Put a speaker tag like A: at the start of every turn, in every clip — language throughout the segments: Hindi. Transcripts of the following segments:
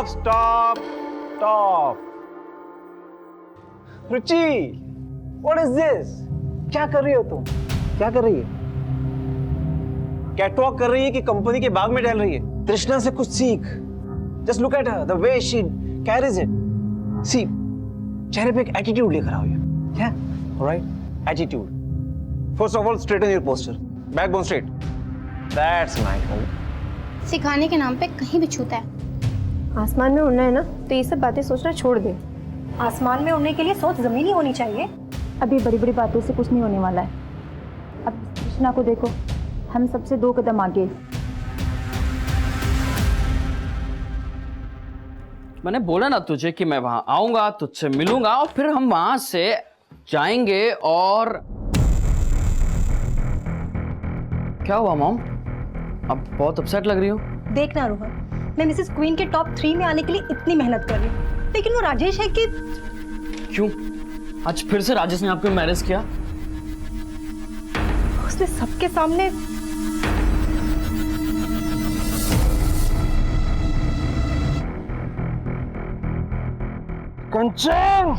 A: Stop stop. Ruchi, what is this? क्या कर रही हो तुम? क्या कर रही है? कैटवॉक कर रही है कि कंपनी के बाग में टहल रही है? तृष्णा से कुछ सीख। Just look at her, the way she carries it. See, चेहरे पे एक एटीट्यूड लेकर आओ। Yeah, alright. Attitude. First of all, straighten your posture. Backbone straight. That's nice.
B: सिखाने के नाम पे कहीं भी छूता है।
C: आसमान में उड़ना है ना, तो ये सब बातें सोचना छोड़ दे।
D: आसमान में उड़ने के लिए सोच जमीनी होनी चाहिए।
E: अभी बड़ी बड़ी बातों से कुछ नहीं होने वाला है। अब कृष्णा को देखो, हम सबसे 2 कदम आगे।
F: मैंने बोला ना तुझे कि मैं वहां आऊंगा, तुझसे मिलूंगा और फिर हम वहां से जाएंगे। और क्या हुआ मॉम? अब बहुत अपसेट लग रही हो।
D: देखना रोहन, मैं मिसेस क्वीन के टॉप 3 में आने के लिए इतनी मेहनत कर रही हूँ, लेकिन वो राजेश है कि
F: क्यों? आज फिर से राजेश ने आपको मैरिज किया?
D: उसने सबके सामने
A: कंचन,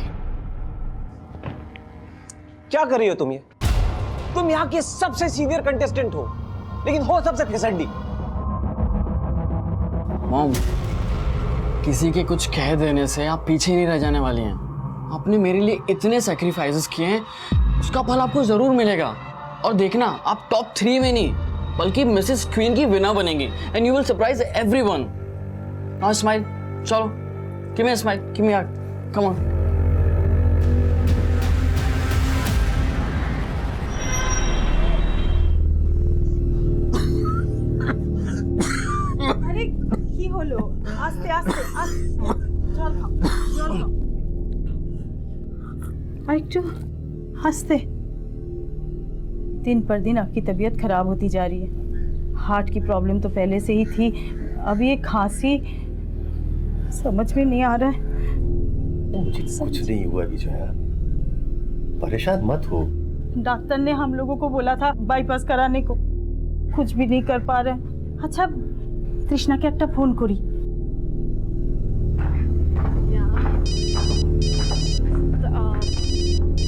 A: क्या कर रही हो तुम? ये तुम यहाँ की सबसे सीनियर कंटेस्टेंट हो, लेकिन हो सबसे फिसड्डी।
F: मॉम, किसी के कुछ कह देने से आप पीछे नहीं रह जाने वाली हैं। आपने मेरे लिए इतने सैक्रिफाइसेस किए हैं, उसका फल आपको जरूर मिलेगा। और देखना, आप टॉप 3 में नहीं बल्कि मिसेस क्वीन की विनर बनेंगी and you will surprise everyone. Now smile, चलो, give me a smile, give me a hug, come on.
D: अरे की হলো আস্তে আস্তে জল খাও জল খাও আর একটু আস্তে।
G: दिन पर दिन आपकी तबीयत खराब होती जा रही है। हार्ट की प्रॉब्लम तो पहले से ही थी, अब ये खांसी समझ में नहीं आ रहा है।
H: मुझे कुछ नहीं हुआ विजया, परेशान मत हो।
G: डॉक्टर ने हम लोगों को बोला था बाईपास कराने को, कुछ भी नहीं कर पा रहे। अच्छा, तृष्णा के একটা फोन करी।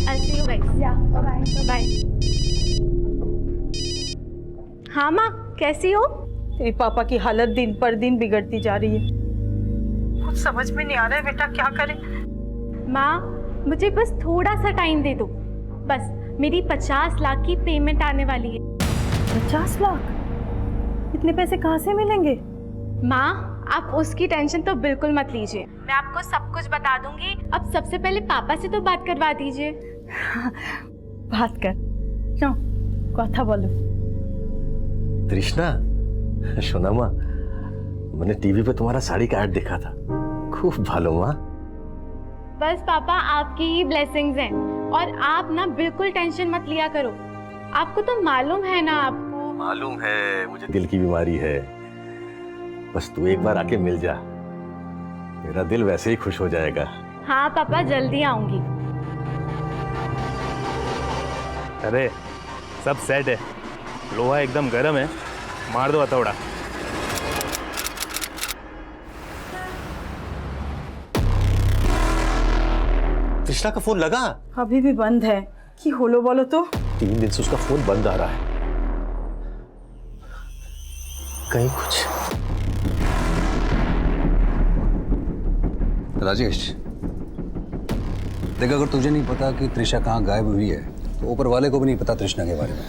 B: I'll see you guys. Yeah, bye. Bye. हाँ माँ, कैसी हो?
G: तेरे पापा की हालत दिन पर दिन बिगड़ती जा रही है। कुछ समझ में नहीं आ रहा है बेटा, क्या करें?
I: माँ, मुझे बस थोड़ा सा टाइम दे दो। बस मेरी 50 लाख की पेमेंट आने वाली है।
G: 50 लाख? इतने पैसे कहाँ से मिलेंगे?
I: माँ, आप उसकी टेंशन तो बिल्कुल मत लीजिए, मैं आपको सब कुछ बता दूंगी। अब सबसे पहले पापा से तो बात करवा दीजिए।
G: बात कर, क्यों, कथा बोलो।
H: तृष्णा, शोना माँ, मैंने टीवी पे तुम्हारा साड़ी का ऐड देखा था, खूब भालो माँ।
I: बस पापा, आपकी ही ब्लेसिंग्स हैं और आप ना बिल्कुल टेंशन मत लिया करो। आपको तो मालूम है ना, आपको
H: मालूम है मुझे दिल की बीमारी है। बस तू एक बार आके मिल जा, मेरा दिल वैसे ही खुश हो जाएगा।
I: हाँ पापा, जल्दी आऊंगी।
J: अरे सब सेट है, लोहा एकदम गर्म है, मार दो हथौड़ा।
H: तृष्णा का फोन लगा?
G: अभी भी बंद है। कि होलो बोलो तो।
H: 3 दिन से उसका फोन बंद आ रहा है, कहीं कुछ।
K: राजेश देख, अगर तुझे नहीं पता कि तृषा कहाँ गायब हुई है, तो ऊपर वाले को भी नहीं पता तृष्णा के बारे में।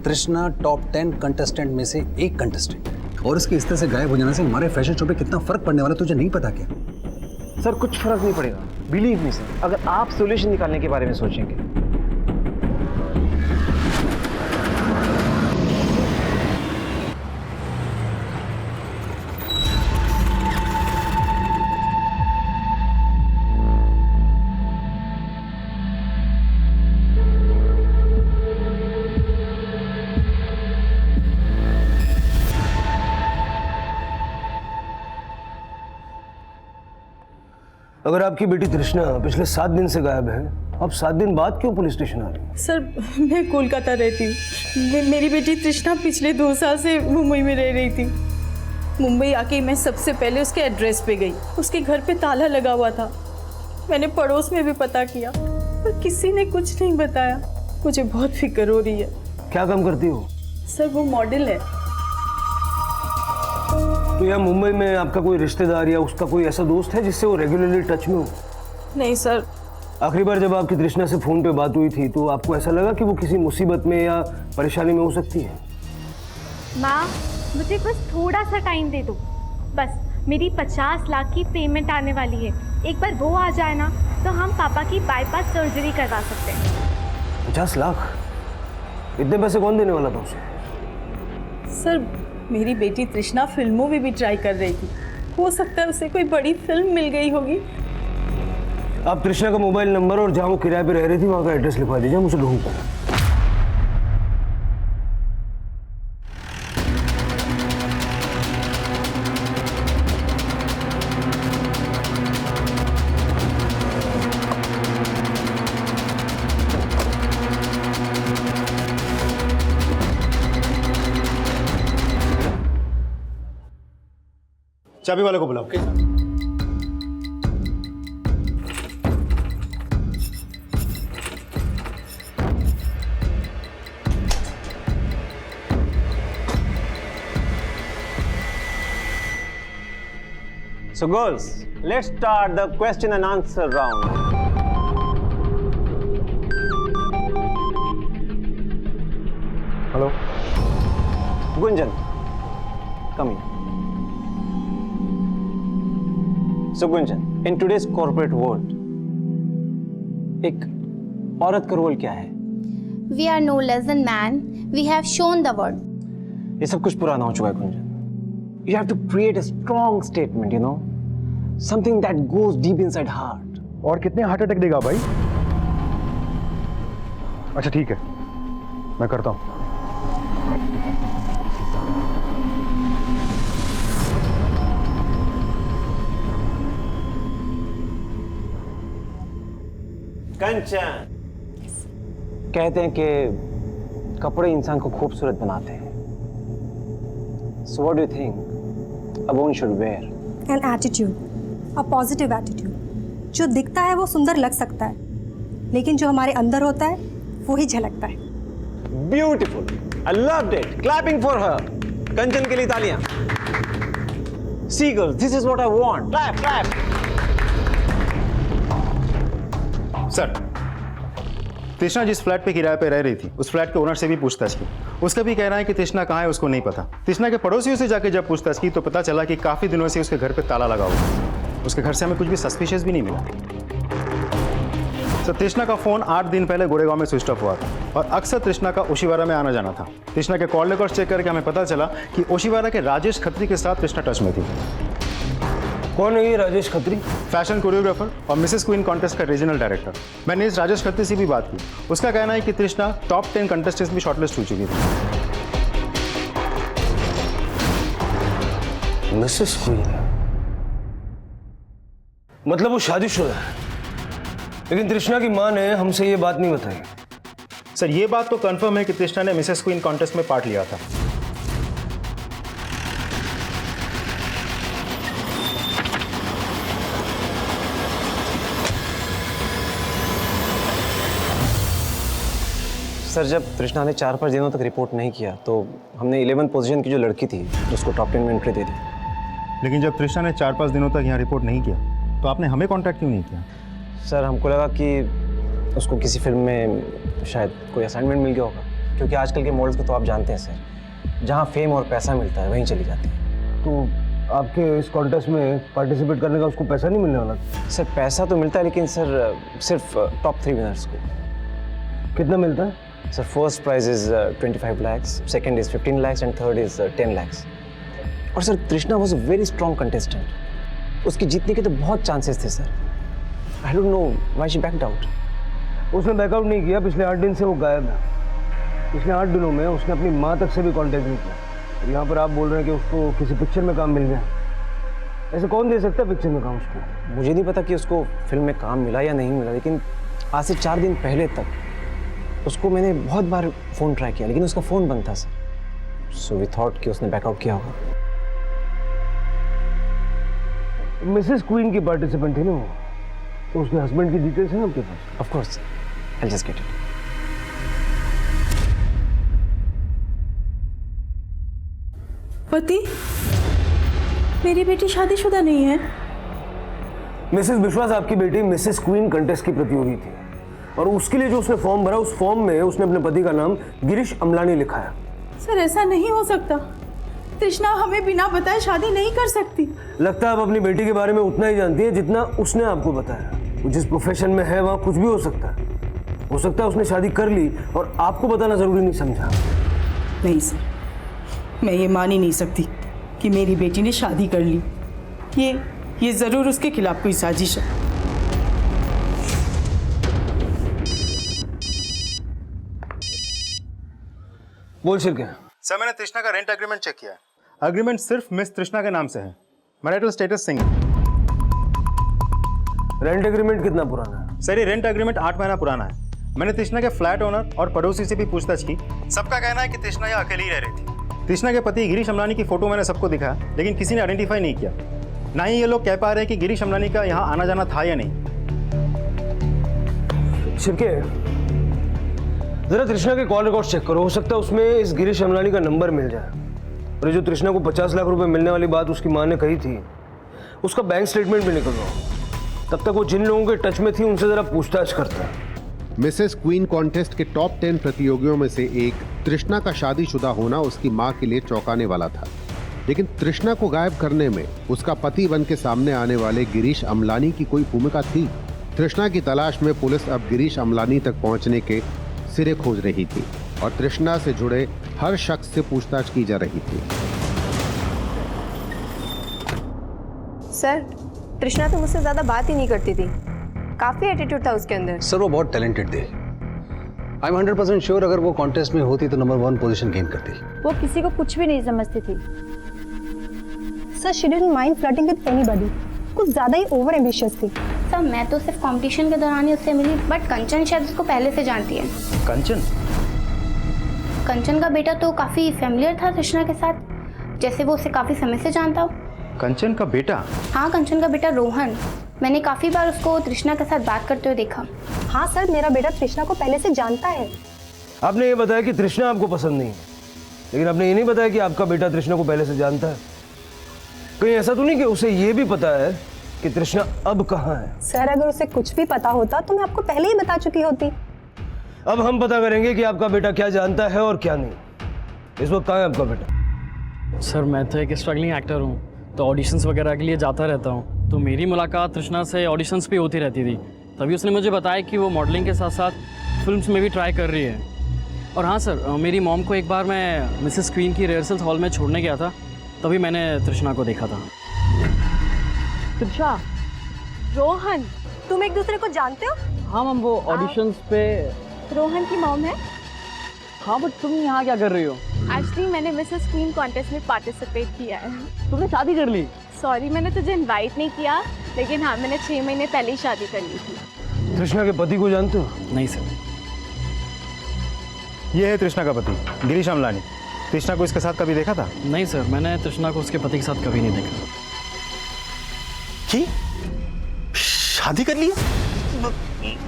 K: तृष्णा टॉप 10 कंटेस्टेंट में से एक कंटेस्टेंट, और इसके इस तरह से गायब हो जाने से हमारे फैशन शो पे कितना फर्क पड़ने वाला तुझे नहीं पता क्या?
A: सर, कुछ फर्क नहीं पड़ेगा, बिलीव मी सर, अगर आप सॉल्यूशन निकालने के बारे में सोचेंगे।
L: अगर आपकी बेटी तृष्णा पिछले 7 दिन से गायब है, अब 7 दिन बाद क्यों पुलिस स्टेशन आ रही है?
G: सर, मैं कोलकाता रहती हूँ। मेरी बेटी तृष्णा पिछले 2 साल से मुंबई में रह रही थी। मुंबई आके मैं सबसे पहले उसके एड्रेस पे गई। उसके घर पे ताला लगा हुआ था। मैंने पड़ोस में भी पता किया पर किसी ने कुछ नहीं बताया। मुझे बहुत फिक्र हो रही है।
L: क्या काम करती हो?
G: सर वो मॉडल है।
L: तो यहाँ मुंबई में आपका कोई रिश्तेदार या उसका कोई ऐसा दोस्त है जिससे वो रेगुलरली टच में हो?
G: नहीं सर।
L: आखिरी बार जब आपकी तृष्णा से फोन पे बात हुई थी तो आपको ऐसा लगा कि वो किसी मुसीबत में या परेशानी में हो सकती है?
I: माँ मुझे बस थोड़ा सा टाइम दे दो। बस मेरी 50 लाख की पेमेंट आने वाली है। एक बार वो आ जाए ना तो हम पापा की बाईपास सर्जरी करवा सकते हैं।
L: 50 लाख? इतने पैसे कौन देने वाला था उसे?
G: सर मेरी बेटी तृष्णा फिल्मों में भी ट्राई कर रही थी। हो सकता है उसे कोई बड़ी फिल्म मिल गई होगी।
L: आप तृष्णा का मोबाइल नंबर और जहाँ वो किराए पे रह रही थी वहाँ का एड्रेस लिखवा दीजिए, मुझे ढूंढता है।
M: चाबी वाले को बुलाओ।
A: So girls, let's start the question and answer round.
M: Hello
A: Gunjan, come here. So Gunjan, in today's corporate world, एक औरत का रोल क्या है?
B: We are no less than man. We have shown the world.
A: ये सब कुछ पुराना हो चुका है Gunjan. You have to create a strong statement, you know, something that goes deep inside heart.
M: और कितने हार्ट अटैक देगा भाई? अच्छा ठीक है, मैं करता हूँ।
A: कंचन, कहते हैं कि कपड़े इंसान को खूबसूरत बनाते हैं. So what do you think a woman should wear?
D: An attitude, a positive attitude. जो दिखता है वो सुंदर लग सकता है, लेकिन जो हमारे अंदर होता है वो ही झलकता है.
A: Beautiful. I loved it. Clapping for her. कंचन के लिए तालियां. See girls, this is what I want. Clap, clap.
M: Sir, तृष्णा जिस फ्लैट पे किराए पे रह रही थी उस फ्लैट के ओनर से भी पूछताछ की. उसका भी कहना है कि तृष्णा कहाँ है उसको नहीं पता. तृष्णा के पड़ोसियों से जाके जब पूछताछ की तो पता चला कि काफी दिनों से उसके घर पे ताला लगा हुआ. उसके घर से हमें कुछ भी सस्पिशियस भी नहीं मिला. सर, तृष्णा का फोन 8 दिन पहले गोरेगांव में स्विच ऑफ हुआ था और अक्सर तृष्णा का ओशिवारा में आना जाना था. तृष्णा के कॉल रिकॉर्ड चेक करके हमें पता चला कि ओशिवारा के राजेश खत्री के साथ तृष्णा टच में थी.
L: कौन है ये राजेश खत्री?
M: फैशन कोरियोग्राफर और मिसेस क्वीन कॉन्टेस्ट का रीजनल डायरेक्टर. मैंने इस राजेश खत्री से भी बात की. उसका कहना है कि तृष्णा टॉप 10 कंटेस्टेंट्स में शॉर्टलिस्ट हो चुकी थी.
L: मिसेस क्वीन मतलब वो शादीशुदा है, लेकिन तृष्णा की मां ने हमसे ये बात नहीं बताई.
M: सर, ये बात तो कंफर्म है कि तृष्णा ने मिसेस क्वीन कॉन्टेस्ट में पार्ट लिया था.
A: सर, जब तृष्णा ने 4-5 दिनों तक रिपोर्ट नहीं किया तो हमने 11th पोजीशन की जो लड़की थी उसको टॉप 10 में एंट्री दे दी.
M: लेकिन जब तृष्णा ने 4-5 दिनों तक यहाँ रिपोर्ट नहीं किया तो आपने हमें कांटेक्ट क्यों नहीं किया?
A: सर, हमको लगा कि उसको किसी फिल्म में शायद कोई असाइनमेंट मिल गया होगा, क्योंकि आजकल के मॉडल्स को तो आप जानते हैं सर, जहाँ फेम और पैसा मिलता है वहीं चली जाती है.
L: तो आपके इस कॉन्टेस्ट में पार्टिसिपेट करने का उसको पैसा नहीं मिलने वाला?
A: सर, पैसा तो मिलता है, लेकिन सर सिर्फ टॉप 3 विनर्स को.
L: कितना मिलता है?
A: Sir, first prize is 25 lakhs, second is 15 lakhs and third is 10 lakhs. और sir, Trishna was a very strong contestant. उसके जीतने के तो बहुत चांसेस थे sir. I don't know why she backed out.
L: उसने बैकआउट नहीं किया. पिछले 8 दिन से वो गायब है. पिछले 8 दिनों में उसने अपनी माँ तक से भी कांटेक्ट नहीं किया. यहाँ पर आप बोल रहे हैं कि उसको किसी पिक्चर में काम मिल गया. ऐसे कौन दे सकता है पिक्चर में काम उसको?
A: मुझे नहीं पता कि उसको फिल्म में काम मिला या नहीं मिला, लेकिन आज से 4 दिन पहले तक उसको मैंने बहुत बार फ़ोन ट्राई किया, लेकिन उसका फ़ोन बंद था सर. सो वी थॉट कि उसने बैकआउट किया होगा.
L: मिसेस क्वीन की पार्टिसिपेंट थी ना वो, तो उसके हस्बैंड की डिटेल्स है ना आपके पास?
A: Of course, I just get it.
G: पति, मेरी बेटी शादीशुदा नहीं है।
L: मिसेस विश्वास आपकी बेटी मिसेस क्वीन कंटेस्ट की प्रतियोगी थी, और उसके लिए जो उसने फॉर्म भरा, उस फॉर्म में उसने अपने पति का नाम गिरीश अमलानी लिखा है।
G: सर ऐसा नहीं हो सकता। तृष्णा हमें बिना बताए शादी नहीं कर सकती।
L: लगता है आप अपनी बेटी के बारे में उतना ही जानती है जितना उसने आपको बताया। वो जिस प्रोफेशन में है वहाँ कुछ भी हो सकता है। हो सकता है उसने शादी कर ली और आपको बताना जरूरी नहीं समझा।
G: नहीं सर, मैं ये मान ही नहीं सकती कि मेरी बेटी ने शादी कर ली। ये जरूर उसके खिलाफ कोई साजिश है।
L: बोल शिरके।
M: सर मैंने तृष्णा का रेंट एग्रीमेंट चेक किया है। एग्रीमेंट सिर्फ मिस तृष्णा के नाम से है। Marital status single.
L: Rent agreement कितना पुराना है?
M: सर ये रेंट एग्रीमेंट 8 महीना पुराना है। मैंने तृष्णा के फ्लैट ओनर और पड़ोसी से भी पूछताछ की। सबका कहना है कि तृष्णा यहाँ अकेली ही रह रही थी। तृष्णा के पति गिरीश अमलानी की फोटो मैंने सबको दिखाया, लेकिन किसी ने आइडेंटिफाई नहीं किया। ना ही ये लोग कह पा रहे हैं कि गिरीश अमलानी का यहाँ आना जाना था या नहीं।
L: शिरके, जरा तृष्णा के कॉल रिकॉर्ड चेक करो। हो सकता है उसमें इस गिरीश अमलानी का नंबर मिल जाए। और ये जो तृष्णा को 50 लाख रुपए मिलने वाली बात उसकी माँ ने कही थी, उसका बैंक स्टेटमेंट भी निकलवाओ। तब तक वो जिन लोगों के टच में थी उनसे जरा पूछताछ करता है।
N: मिसेस क्वीन कॉन्टेस्ट के टॉप 10 प्रतियोगियों में से एक तृष्णा का शादीशुदा होना उसकी मां के लिए चौंकाने वाला था। लेकिन तृष्णा को गायब करने में उसका पति बन के सामने आने वाले गिरीश अमलानी की कोई भूमिका थी। तृष्णा की तलाश में पुलिस अब गिरीश अमलानी तक पहुंचने के सिरे खोज रही थी और तृष्णा से जुड़े हर शख्स से पूछताछ की जा रही थी।
C: सर, तृष्णा तो मुझसे ज़्यादा बात ही नहीं करती थी। काफ़ी एटीट्यूड था उसके अंदर।
K: सर वो बहुत टैलेंटेड थी। आई एम 100% श्योर अगर वो कॉन्टेस्ट में होती तो नंबर 1 पोजीशन गेन करती।
E: वो किसी को कुछ भी नहीं समझती थी।
D: Sir, she didn't mind flirting with anybody. कुछ ज़्यादा ही ओवर एम्बिशियस थी।
B: सर मैं तो सिर्फ कंपटीशन के दौरान ही उससे मिली, बट कंचन शायद उसको पहले से जानती है। कंचन का बेटा तो काफ़ी फैमिलियर था तृष्णा के साथ, जैसे वो उसे काफ़ी समय से जानता हो।
M: कंचन का बेटा?
B: हाँ, कंचन का बेटा रोहन। मैंने काफ़ी बार उसको तृष्णा के साथ बात करते हुए देखा।
D: हाँ सर, मेरा बेटा तृष्णा को पहले से जानता है।
L: आपने ये बताया कि तृष्णा आपको पसंद नहीं है, लेकिन आपने ये नहीं बताया कि आपका बेटा तृष्णा को पहले से जानता है। कहीं ऐसा तो नहीं कि उसे ये भी पता है कि तृष्णा अब कहाँ है?
D: सर, अगर उसे कुछ भी पता होता तो मैं आपको पहले ही बता चुकी होती।
L: अब हम पता करेंगे कि आपका बेटा क्या जानता है और क्या नहीं। इस वक्त कहाँ है आपका बेटा?
F: सर मैं तो एक स्ट्रगलिंग एक्टर हूँ, तो ऑडिशंस वगैरह के लिए जाता रहता हूँ। तो मेरी मुलाकात तृष्णा से ऑडिशंस पे होती रहती थी। तभी उसने मुझे बताया कि वो मॉडलिंग के साथ साथ फिल्म्स में भी ट्राई कर रही है। और हाँ सर, मेरी मॉम को एक बार मैं मिसेस क्वीन की रिहर्सल हॉल में छोड़ने गया था, तभी मैंने तृष्णा को देखा था।
I: तृषा, रोहन,
D: तुम एक दूसरे को जानते हो?
F: हाँ मैम, वो ऑडिशंस पे।
I: रोहन की मॉम है।
F: हाँ, बट तुम यहाँ क्या कर रही हो?
I: एक्चुअली मैंने मिसेस क्वीन कॉन्टेस्ट में पार्टिसिपेट किया है।
F: तुमने शादी कर ली?
I: सॉरी, मैंने तुझे इनवाइट नहीं किया, लेकिन हाँ, मैंने 6 महीने पहले ही शादी कर ली थी।
L: तृष्णा के पति को जानते हो?
F: नहीं सर।
M: ये है तृष्णा का पति गिरीश अमलानी। तृष्णा को इसके साथ कभी देखा था?
F: नहीं सर, मैंने तृष्णा को उसके पति के साथ कभी नहीं देखा।
H: की? शादी कर ली?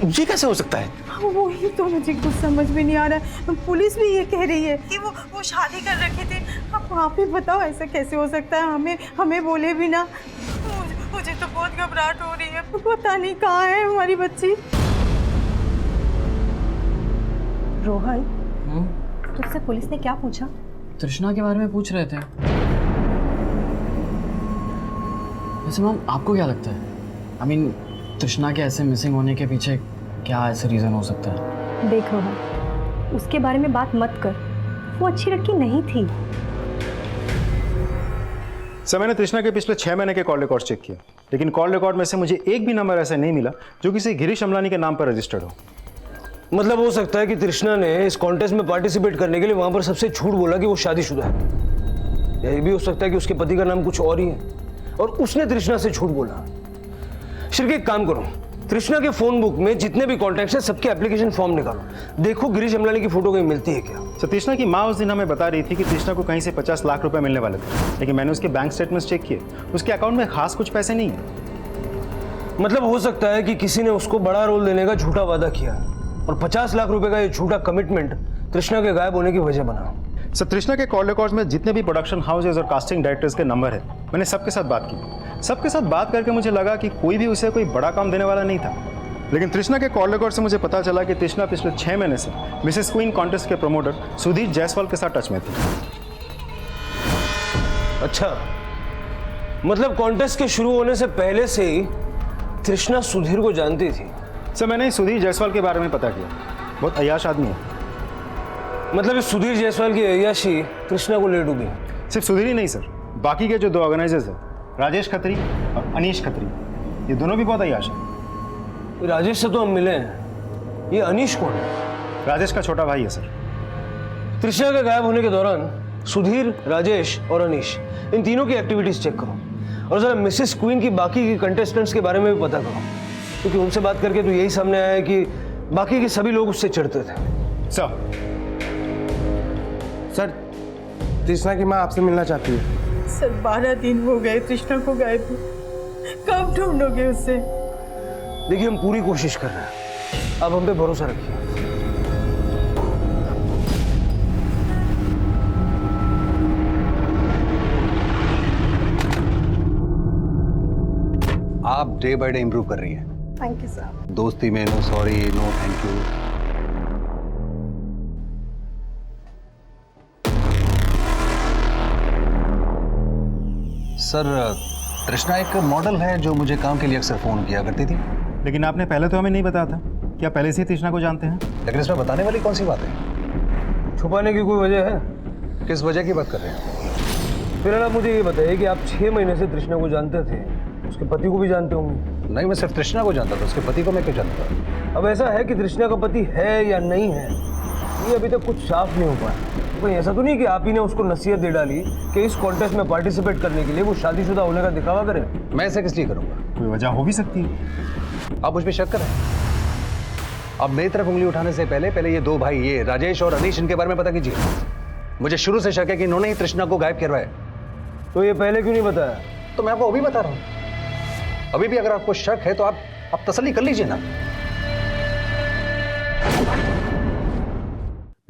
H: ये कैसे हो सकता है?
G: वही तो मुझे कुछ समझ में नहीं आ रहा है। पुलिस भी ये कह रही है कि वो शादी कर रखी थी। अब आप ही बताओ ऐसा कैसे हो सकता है? हमें बोले भी ना। मुझे तो बहुत घबराहट हो रही है। पता नहीं कहाँ है हमारी बच्ची।
D: रोहन, तुझसे पुलिस ने क्या पूछा?
F: तृष्णा के बारे में पूछ रहे थे। वैसे मैम, आपको क्या लगता है? I mean, तृष्णा के ऐसे मिसिंग होने के पीछे क्या ऐसे रीज़न हो सकता है?
D: देख रोहन, उसके बारे में बात मत कर। वो अच्छी लड़की नहीं थी।
M: सर मैंने तृष्णा के पिछले 6 महीने के कॉल रिकॉर्ड चेक किया, लेकिन कॉल रिकॉर्ड में से मुझे एक भी नंबर ऐसा नहीं मिला जो किसी गिरीश अमलानी के नाम पर रजिस्टर्ड हो।
L: मतलब हो सकता है कि तृष्णा ने इस कॉन्टेस्ट में पार्टिसिपेट करने के लिए वहां पर सबसे झूठ बोला कि वो शादीशुदा है। यह भी हो सकता है कि उसके पति का नाम कुछ और ही है और उसने तृष्णा से झूठ बोला। शिरके, एक काम करो, तृष्णा के फोन बुक में जितने भी कॉन्टैक्ट्स हैं सबके एप्लीकेशन फॉर्म निकालो। देखो गिरीश अमलानी की फोटो कहीं मिलती है क्या।
M: सर तृष्णा की माँ उस दिन हमें बता रही थी कि तृष्णा को कहीं से 50 लाख रुपए मिलने वाले थे, लेकिन मैंने उसके बैंक स्टेटमेंट्स चेक किए, उसके अकाउंट में खास कुछ पैसे नहीं है।
L: मतलब हो सकता है कि किसी ने उसको बड़ा रोल देने का झूठा वादा किया और 50 लाख रुपए का ये झूठा कमिटमेंट तृष्णा के गायब होने की वजह बना।
M: सर तृष्णा के कॉल रिकॉर्ड्स में जितने भी प्रोडक्शन हाउसेज और कास्टिंग डायरेक्टर्स के नंबर है, मैंने सबके साथ बात की। सबके साथ बात करके मुझे लगा कि कोई भी उसे कोई बड़ा काम देने वाला नहीं था, लेकिन तृष्णा के कॉल रिकॉर्ड से मुझे पता चला कि तृष्णा पिछले 6 महीने से मिसेस क्वीन कॉन्टेस्ट के प्रमोटर सुधीर जायसवाल के साथ टच में थी।
L: अच्छा, मतलब कॉन्टेस्ट के शुरू होने से पहले से ही तृष्णा सुधीर को जानती थी?
M: सर मैंने सुधीर जायसवाल के बारे में पता किया, बहुत अय्याश आदमी है।
L: मतलब इस सुधीर जायसवाल की अय्याशी तृष्णा को ले डूबी?
M: सिर्फ सुधीर ही नहीं सर, बाकी के जो 2 ऑर्गेनाइजर्स हैं, राजेश खत्री और अनीश खत्री, ये दोनों भी बहुत अय्याश हैं।
L: राजेश से तो हम मिले हैं, ये अनीश कौन है?
M: राजेश का छोटा भाई है सर।
L: तृष्णा के गायब होने के दौरान सुधीर, राजेश और अनीश, इन तीनों की एक्टिविटीज चेक करो और जरा मिसेस क्वीन की बाकी की कंटेस्टेंट्स के बारे में भी पता करो, क्योंकि उनसे बात करके तो यही सामने आया है कि बाकी के सभी लोग उससे चिढ़ते थे।
O: सर तृष्णा की माँ आपसे मिलना चाहती है।
G: सर 12 दिन हो गए तृष्णा को गायब हुए, कब ढूंढोगे उससे?
L: देखिए हम पूरी कोशिश कर रहे हैं, अब हम पे भरोसा रखिए।
K: आप डे बाय डे इंप्रूव कर रही हैं।
D: Thank you sir.
K: दोस्ती में no sorry, no thank you. Sir Trishna एक मॉडल है जो मुझे काम के लिए अक्सर फोन किया करती थी।
M: लेकिन आपने पहले तो हमें नहीं बताया था। क्या पहले से ही तृष्णा को जानते हैं?
K: लेकिन इसमें बताने वाली कौन सी बात है?
L: छुपाने की कोई वजह है?
K: किस वजह की बात कर रहे हैं?
L: फिलहाल आप मुझे ये बताइए कि आप 6 महीने से तृष्णा को जानते थे, उसके पति को भी जानते होंगे?
K: नहीं, मैं सिर्फ तृष्णा को जानता था, उसके पति को मैं क्यों जानता?
L: अब ऐसा है कि तृष्णा का पति है या नहीं है, ये अभी तक कुछ साफ नहीं हो पाया। कोई ऐसा तो नहीं कि आप ही ने उसको नसीहत दे डाली कि इस कॉन्टेस्ट में पार्टिसिपेट करने के लिए वो शादीशुदा होने का दिखावा करे?
K: मैं ऐसा किस लिए करूंगा?
M: कोई वजह हो भी सकती है।
K: आप मुझ पर शक करें। अब मेरी तरफ उंगली उठाने से पहले ये 2 भाई, ये राजेश और अनीश, इनके बारे में पता कीजिए। मुझे शुरू से शक है कि इन्होंने ही तृष्णा को गायब करवाया।
L: तो ये पहले क्यों नहीं बताया?
K: तो मैं आपको अभी बता रहा हूं। अभी भी अगर आपको शक है तो आप तसल्ली कर लीजिए ना।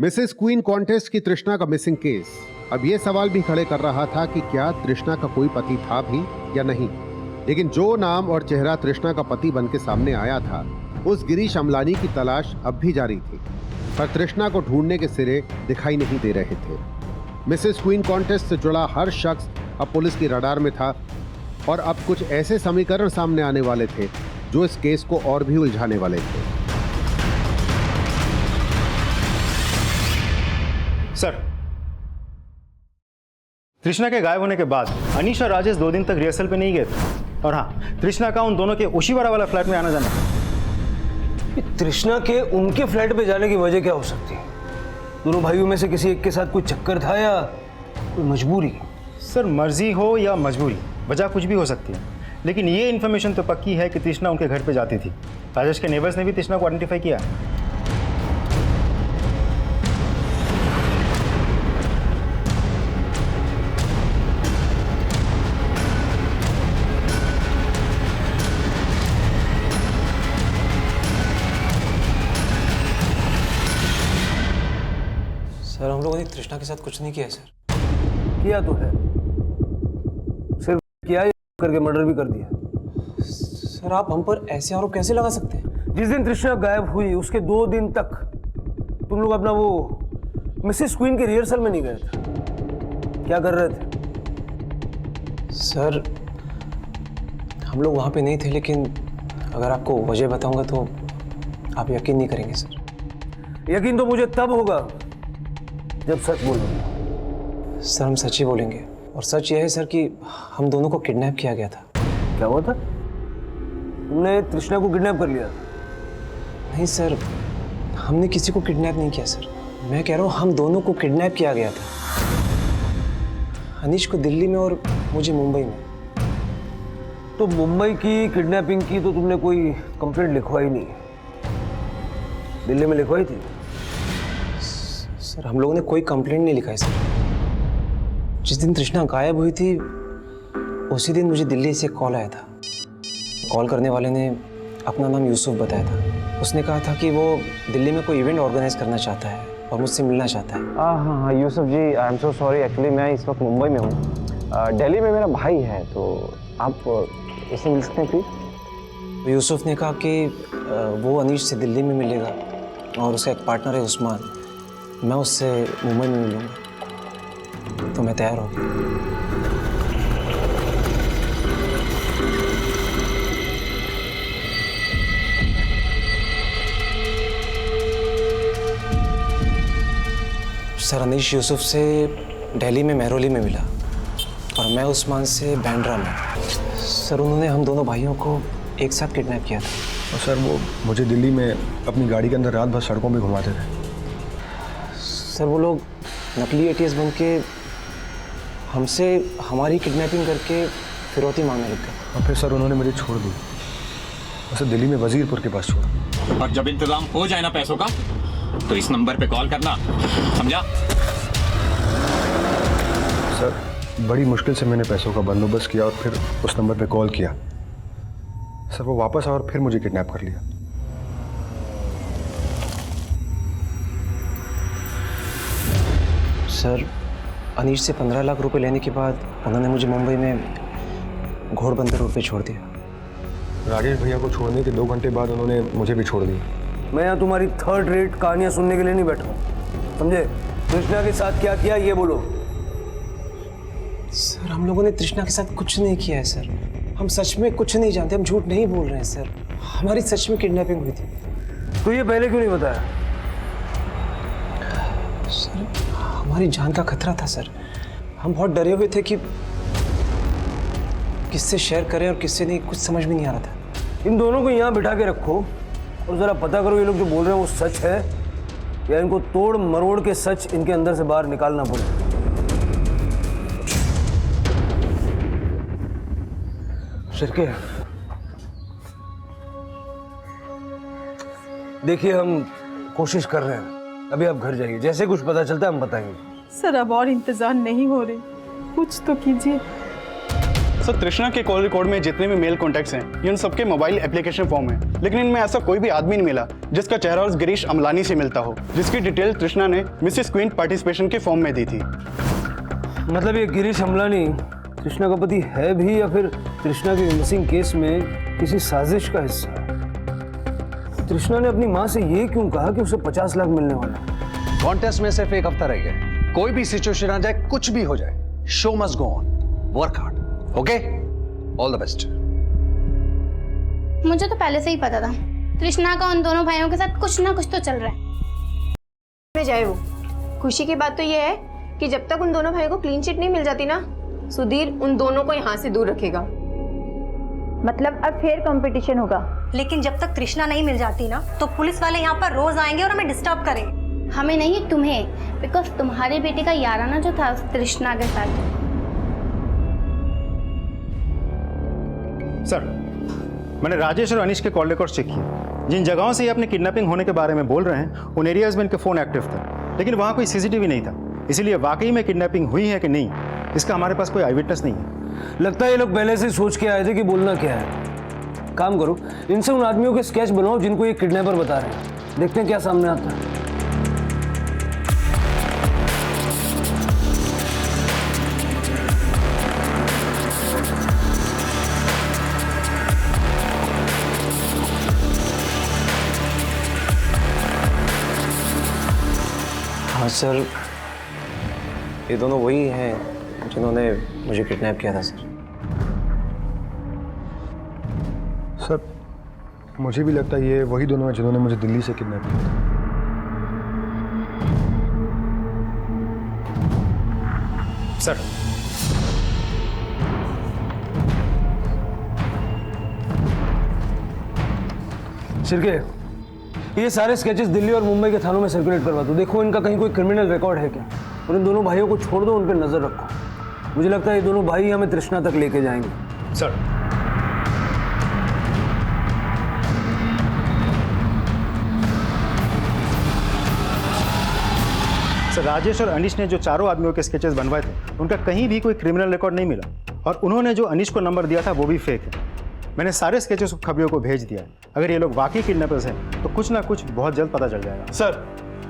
N: मिसेस क्वीन कॉन्टेस्ट की तृष्णा का मिसिंग केस अब यह सवाल भी खड़े कर रहा था कि क्या तृष्णा का कोई पति था भी या नहीं। लेकिन जो नाम और चेहरा तृष्णा का पति बन के सामने आया था, उस गिरीश अमलानी की तलाश अब भी जारी थी, पर तृष्णा को ढूंढने के सिरे दिखाई नहीं दे रहे थे। मिसेस क्वीन कॉन्टेस्ट से जुड़ा हर शख्स अब पुलिस की रडार में था और अब कुछ ऐसे समीकरण सामने आने वाले थे जो इस केस को और भी उलझाने वाले थे।
M: सर, तृष्णा के गायब होने के बाद अनीश और राजेश 2 दिन तक रिहर्सल पे नहीं गए थे। और हाँ, तृष्णा का उन दोनों के ओशीवाड़ा वाला फ्लैट में आना जाना था।
L: तृष्णा के उनके फ्लैट पे जाने की वजह क्या हो सकती है? दोनों भाइयों में से किसी एक के साथ कोई चक्कर था या कोई मजबूरी?
M: सर मर्जी हो या मजबूरी, वजह कुछ भी हो सकती है, लेकिन ये इन्फॉर्मेशन तो पक्की है कि तृष्णा उनके घर पे जाती थी। राजेश के नेबर्स ने भी तृष्णा को आइडेंटिफाई किया।
A: सर हम लोगों ने तृष्णा के साथ कुछ नहीं किया सर।
L: किया तो है, सिर्फ किया ही करके मर्डर भी कर दिया।
A: सर आप हम पर ऐसे आरोप कैसे लगा सकते हैं?
L: जिस दिन तृष्णा गायब हुई उसके 2 दिन तक तुम लोग अपना वो मिसेस क्वीन के रिहर्सल में नहीं गए थे। क्या कर रहे थे?
A: सर हम लोग वहाँ पे नहीं थे, लेकिन अगर आपको वजह बताऊंगा तो आप यकीन नहीं करेंगे सर।
L: यकीन तो मुझे तब होगा जब सच बोलूंगा।
A: सर हम सच ही बोलेंगे, और सच यह है सर कि हम दोनों को किडनैप किया गया था।
L: क्या हुआ था? तुमने तृष्णा को किडनैप कर लिया?
A: नहीं सर, हमने किसी को किडनैप नहीं किया सर। मैं कह रहा हूँ हम दोनों को किडनैप किया गया था, अनीश को दिल्ली में और मुझे मुंबई में।
L: तो मुंबई की किडनैपिंग की तो तुमने कोई कंप्लेंट लिखवाई नहीं, दिल्ली में लिखवाई थी?
A: सर हम लोगों ने कोई कंप्लेंट नहीं लिखा है सर। जिस दिन तृष्णा गायब हुई थी उसी दिन मुझे दिल्ली से कॉल आया था। कॉल करने वाले ने अपना नाम यूसुफ बताया था। उसने कहा था कि वो दिल्ली में कोई इवेंट ऑर्गेनाइज करना चाहता है और मुझसे मिलना चाहता है। हाँ Yusuf ji, I am so sorry, actually मैं इस वक्त मुंबई में हूँ। दिल्ली में मेरा भाई है, तो आप उससे मिल सकते हैं प्लीज़। यूसुफ ने कहा कि वो अनीश से दिल्ली में मिलेगा और उसका एक पार्टनर है उस्मान, मैं उससे मुंबई में मिलूँगा। तो मैं तैयार हो गया। सर अनीश यूसुफ से दिल्ली में मेहरौली में मिला और मैं उस्मान से बैंड्रा में। सर उन्होंने हम दोनों भाइयों को एक साथ किडनैप किया था।
O: और सर वो मुझे दिल्ली में अपनी गाड़ी के अंदर रात भर सड़कों पे घुमाते थे।
A: सर वो लोग नकली एटीएस बन के हमसे हमारी किडनैपिंग करके फिरौती मांगने लग गए।
O: और फिर सर उन्होंने मुझे छोड़ दी, उसे दिल्ली में वजीरपुर के पास छोड़ा।
P: और जब इंतजाम हो जाए ना पैसों का तो इस नंबर पे कॉल करना, समझा?
O: सर बड़ी मुश्किल से मैंने पैसों का बंदोबस्त किया और फिर उस नंबर पे कॉल किया। सर वो वापस आया और फिर मुझे किडनैप कर लिया।
A: सर अनीश से 15 लाख रुपए लेने के बाद उन्होंने मुझे मुंबई में घोड़बंदर रोड पे छोड़ दिया।
O: राजेश भैया को छोड़ने के 2 घंटे बाद उन्होंने मुझे भी छोड़ दिया।
L: मैं यहाँ तुम्हारी थर्ड रेट कहानियाँ सुनने के लिए नहीं बैठा हूँ, समझे? तृष्णा के साथ क्या किया ये बोलो।
A: सर हम लोगों ने तृष्णा के साथ कुछ नहीं किया है सर। हम सच में कुछ नहीं जानते, हम झूठ नहीं बोल रहे हैं सर। हमारी सच में किडनैपिंग हुई थी।
L: तो ये पहले क्यों नहीं बताया?
A: सर हमारी जान का खतरा था सर। हम बहुत डरे हुए थे कि किससे शेयर करें और किससे नहीं, कुछ समझ में नहीं आ रहा था।
L: इन दोनों को यहाँ बिठा के रखो और ज़रा पता करो ये लोग जो बोल रहे हैं वो सच है या इनको तोड़ मरोड़ के सच इनके अंदर से बाहर निकालना पड़े। शिरके देखिए हम कोशिश कर रहे हैं, अभी आप घर जाइए, जैसे कुछ पता चलता है हम बताएंगे।
G: सर अब और इंतजार नहीं हो रहे, कुछ तो कीजिए।
Q: सर तृष्णा के कॉल रिकॉर्ड में जितने भी मेल कॉन्टैक्ट्स हैं ये उन सबके मोबाइल एप्लीकेशन फॉर्म है, लेकिन इनमें ऐसा कोई भी आदमी नहीं मिला जिसका चेहरा उस गिरीश अमलानी से मिलता हो, जिसकी डिटेल तृष्णा ने मिसेस क्वीन पार्टिसिपेशन के फॉर्म में दी थी।
L: मतलब ये गिरीश अमलानी तृष्णा का पति है भी या फिर तृष्णा के मिसिंग केस में किसी साजिश का हिस्सा है? तृष्णा ने अपनी माँ से ये क्यों कहा कि उसे 50 लाख मिलने वाला है?
K: कॉन्टेस्ट में सिर्फ एक हफ्ता रह गया, कोई भी सिचुएशन आ जाए, कुछ भी हो जाए, show must go on, work hard, okay? All the best.
B: मुझे तो पहले से ही पता था तृष्णा का उन दोनों भाइयों के साथ कुछ ना कुछ तो चल रहा है।
C: में जाए वो, खुशी की बात तो ये है कि जब तक उन दोनों भाइयों को क्लीन चिट नहीं मिल जाती ना, सुधीर उन दोनों को यहाँ से दूर रखेगा।
E: मतलब अब फिर कंपटीशन होगा।
D: लेकिन जब तक तृष्णा नहीं मिल जाती ना तो पुलिस वाले यहाँ पर रोज आएंगे और हमें डिस्टर्ब करेंगे।
B: हमें नहीं, तुम्हें, बिकॉज तुम्हारे बेटे का याराना जो था उस तृष्णा के साथ।
M: सर मैंने राजेश और अनीश के कॉल रिकॉर्ड चेक किए। जिन जगहों से ये अपने किडनैपिंग होने के बारे में बोल रहे हैं उन एरियाज में इनके फ़ोन एक्टिव थे, लेकिन वहाँ कोई सीसीटीवी नहीं था। इसीलिए वाकई में किडनैपिंग हुई है कि नहीं इसका हमारे पास कोई आई विटनेस नहीं है।
L: लगता है ये लोग पहले से सोच के आए थे कि बोलना क्या है। काम करो, इनसे उन आदमियों के स्केच बनाओ जिनको ये किडनैपर बता रहे हैं, देखते हैं क्या सामने आता है।
A: हाँ सर ये दोनों वही हैं जिन्होंने मुझे किडनैप किया था सर।
O: सर मुझे भी लगता है ये वही दोनों हैं जिन्होंने मुझे दिल्ली से किडनैप किया था।
M: सर
L: सिरके ये सारे स्केचेस दिल्ली और मुंबई के थानों में सर्कुलेट करवा दो, देखो इनका कहीं कोई क्रिमिनल रिकॉर्ड है क्या, और इन दोनों भाइयों को छोड़ दो, उन पर नजर रखो। मुझे लगता है ये दोनों भाई हमें तृष्णा तक लेके जाएंगे।
M: सर सर राजेश और अनीश ने जो चारों आदमियों के स्केचेस बनवाए थे उनका कहीं भी कोई क्रिमिनल रिकॉर्ड नहीं मिला और उन्होंने जो अनीश को नंबर दिया था वो भी फेक है। मैंने सारे स्केचेस खबरियों को भेज दिया है। अगर ये लोग वाकई किडनैपर्स हैं तो कुछ ना कुछ बहुत जल्द पता चल जाएगा।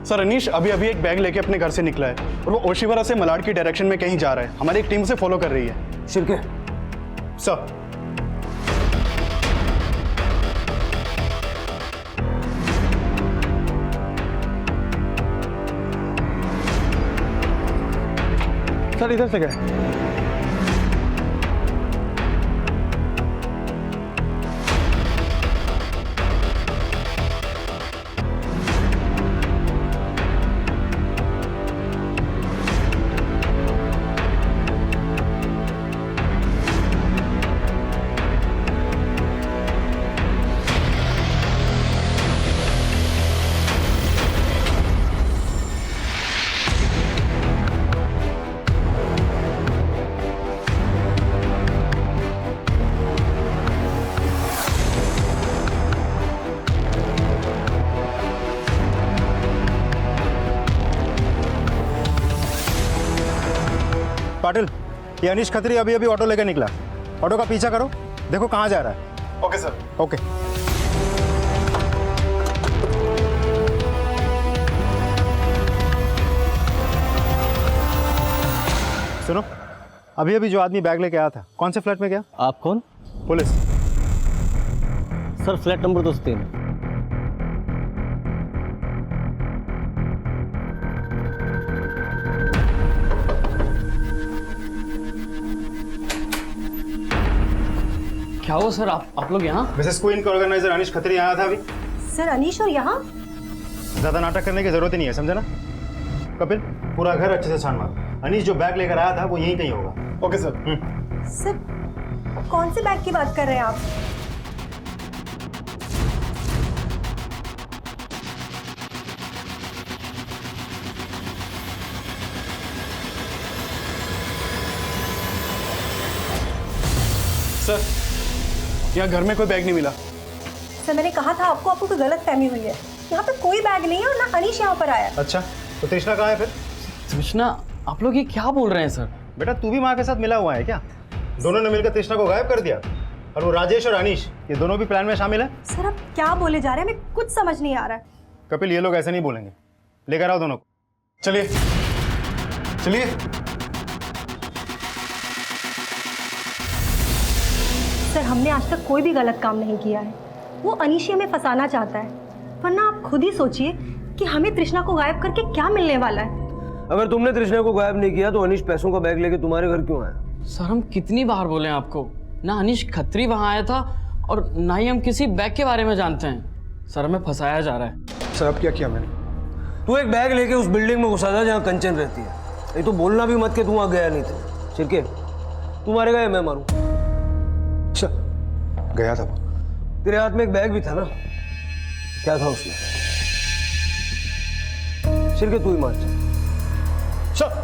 Q: सर अनीश अभी एक बैग लेके अपने घर से निकला है और वो ओशिवरा से मलाड की डायरेक्शन में कहीं जा रहा है। हमारी एक टीम उसे फॉलो कर रही है।
L: शिरके
Q: सर
L: सर इधर से गए।
M: पाटिल, ये अनीश खत्री अभी ऑटो लेकर निकला। ऑटो का पीछा करो, देखो कहाँ जा रहा है।
Q: Okay sir.
M: ओके। सुनो, अभी जो आदमी बैग लेके आया था कौन से फ्लैट में गया?
A: आप कौन?
M: पुलिस।
A: Sir flat number 203।
F: क्या हुआ सर? आप लोग यहाँ?
M: मिसेस क्वीन का ऑर्गेनाइजर अनीश खत्री आया था अभी।
D: सर अनीश और यहाँ?
M: ज्यादा नाटक करने की जरूरत ही नहीं है, समझे ना? कपिल, पूरा घर अच्छे से छान मारो। अनीश जो बैग लेकर आया था वो यहीं कहीं होगा।
Q: Okay sir.
D: सर कौन से बैग की बात कर रहे हैं आप?
Q: सर यहाँ घर में कोई बैग नहीं मिला।
D: सर मैंने कहा था आपको कोई गलत फहमी हुई है। यहाँ पे कोई बैग नहीं है और ना अनीश यहाँ पर आया।
M: अच्छा, तो तृष्णा कहाँ है फिर?
F: तृष्णा, आप लोग ये क्या बोल रहे हैं सर?
M: बेटा तू भी माँ के साथ मिला हुआ है क्या? दोनों ने मिलकर तृष्णा को गायब कर दिया और वो राजेश और अनीश ये दोनों भी प्लान में शामिल है।
D: सर आप क्या बोले जा रहे हैं? हमें कुछ समझ नहीं आ रहा है।
M: कपिल, ये लोग ऐसे नहीं बोलेंगे। लेकर आओ दोनों को।
Q: चलिए चलिए।
D: सर हमने आज तक कोई भी गलत काम नहीं किया है। वो अनीश हमें फंसाना चाहता है, वरना आप खुद ही सोचिए कि हमें तृष्णा को गायब करके क्या मिलने वाला है।
L: अगर तुमने तृष्णा को गायब नहीं किया तो अनीश पैसों का बैग लेके तुम्हारे घर क्यों आया?
F: सर हम कितनी बार बोले आपको, ना अनीश खत्री वहाँ आया था और ना ही हम किसी बैग के बारे में जानते हैं। सर हमें फंसाया जा रहा है।
O: सर अब क्या किया मैंने?
L: तू एक बैग लेके उस बिल्डिंग में घुसा था जहाँ कंचन रहती है। नहीं तो बोलना भी मत कि तू वहाँ गया नहीं था। शिरके, तू मारेगा या मैं मारूं?
O: सर गया था।
L: तेरे हाथ में एक बैग भी था ना, क्या था उसमें? शिरके तू ही मार।
O: सर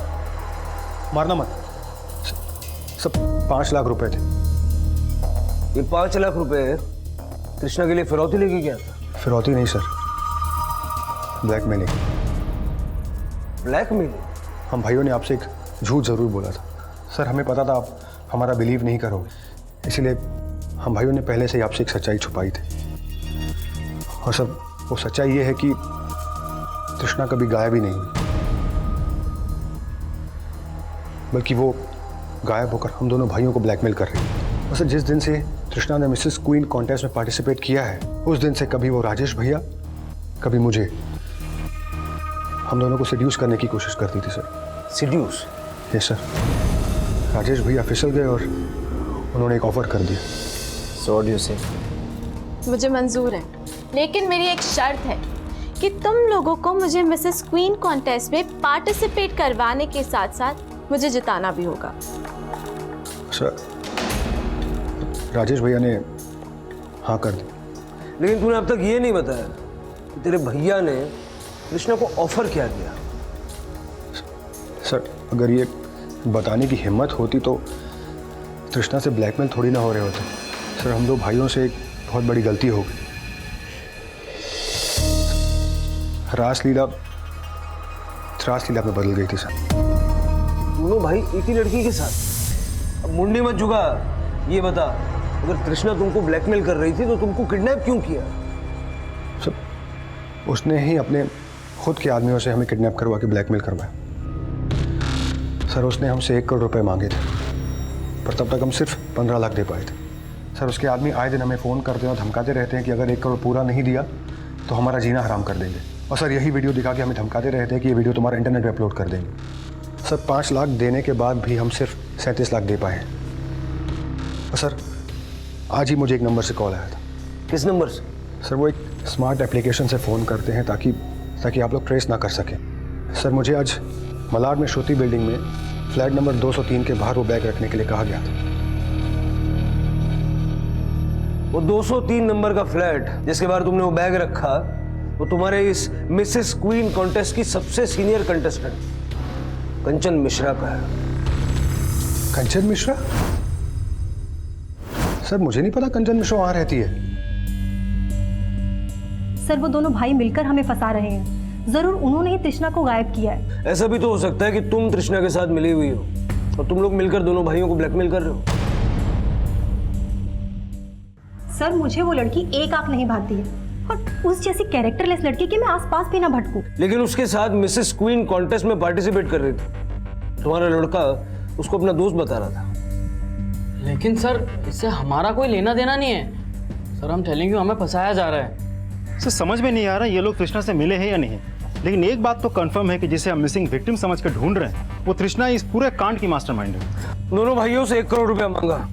O: मारना मत। सब 5 लाख रुपए थे।
L: ये 5 लाख रुपए कृष्णा के लिए फिरौती लेके गया था?
O: फिरौती नहीं सर, ब्लैकमेलिंग।
L: ब्लैकमेलिंग?
O: हम भाइयों ने आपसे एक झूठ जरूर बोला था सर। हमें पता था आप हमारा बिलीव नहीं करोगे, इसीलिए हम भाइयों ने पहले से ही आपसे एक सच्चाई छुपाई थी। और सर वो सच्चाई ये है कि तृष्णा कभी गायब ही नहीं हुई, बल्कि वो गायब होकर हम दोनों भाइयों को ब्लैकमेल कर रही है। और सर जिस दिन से तृष्णा ने मिसेस क्वीन कॉन्टेस्ट में पार्टिसिपेट किया है, उस दिन से कभी वो राजेश भैया, कभी मुझे, हम दोनों को सिड्यूस करने की कोशिश करती थी sir.
L: Seduce?
O: Yes sir. Rajesh भैया फिसल गए और उन्होंने एक ऑफर कर दिया।
L: So what do you say?
R: मुझे मंजूर है, लेकिन मेरी एक शर्त है कि तुम लोगों को मुझे मिसेस क्वीन कॉन्टेस्ट में पार्टिसिपेट करवाने के साथ साथ मुझे जिताना भी होगा।
O: सर राजेश भैया ने हाँ कर दी।
L: लेकिन तूने अब तक ये नहीं बताया कि तेरे भैया ने कृष्णा को ऑफर क्या दिया।
O: सर अगर ये बताने की हिम्मत होती तो तृष्णा से ब्लैकमेल थोड़ी ना हो रहे होते। सर हम दो भाइयों से एक बहुत बड़ी गलती हो गई। रासलीला त्रासलीला पे बदल गई थी सर।
L: दोनों भाई एक ही लड़की के साथ। अब मुंडी मत झुका, ये बता, अगर तृष्णा तुमको ब्लैकमेल कर रही थी तो तुमको किडनैप क्यों किया?
O: सर उसने ही अपने खुद के आदमियों से हमें किडनैप करवा के ब्लैकमेल करवाया। सर उसने हमसे 1 करोड़ रुपए मांगे थे, पर तब तक हम सिर्फ 15 लाख दे पाए थे। सर उसके आदमी आए दिन हमें फ़ोन करते हैं और धमकाते रहते हैं कि अगर 1 करोड़ पूरा नहीं दिया तो हमारा जीना हराम कर देंगे। और सर यही वीडियो दिखा के हमें धमकाते रहते हैं कि ये वीडियो तुम्हारा इंटरनेट पे अपलोड कर देंगे। सर 5 लाख देने के बाद भी हम सिर्फ 37 लाख दे पाए हैं। और सर आज ही मुझे एक नंबर से कॉल आया था।
L: किस नंबर से?
O: सर वो एक स्मार्ट एप्लीकेशन से फ़ोन करते हैं ताकि आप लोग ट्रेस ना कर सकें। सर मुझे आज मलाड में श्रुति बिल्डिंग में फ्लैट नंबर 203 के बाहर वो बैग रखने के लिए कहा गया था।
L: वो 203 नंबर का फ्लैट जिसके बाहर तुमने वो बैग रखा, वो तुम्हारे इस मिसेस क्वीन कॉन्टेस्ट की सबसे सीनियर कंटेस्टेंट कंचन मिश्रा का है।
O: कंचन मिश्रा? सर मुझे नहीं पता कंचन मिश्रा वहां रहती है।
D: सर वो दोनों भाई मिलकर हमें फंसा रहे हैं। जरूर उन्होंने ही तृष्णा को गायब किया है।
L: ऐसा भी तो हो सकता है कि तुम तृष्णा के साथ मिली हुई हो और तुम लोग मिलकर दोनों भाइयों को ब्लैकमेल कर रहे हो।
D: सर मुझे वो लड़की एक आंख नहीं भाती है और उस जैसी कैरेक्टरलेस लड़की के मैं आसपास भी ना भटकूं।
L: लेकिन उसके साथ मिसेस क्वीन कॉन्टेस्ट में पार्टिसिपेट कर रही थी। तुम्हारा लड़का उसको अपना दोस्त बता रहा था।
F: लेकिन सर इससे हमारा कोई लेना देना नहीं है। सर हम टेलिंग यू, हमें फंसाया जा रहा है।
M: सर समझ में नहीं आ रहा ये लोग तृष्णा से मिले हैं या नहीं, लेकिन एक बात तो कंफर्म है कि जिसे हम मिसिंग विक्टिम समझ कर ढूंढ रहे हैं वो तृष्णा इस पूरे कांड की मास्टरमाइंड है।
L: दोनों भाइयों से 1 करोड़ रुपया मांगा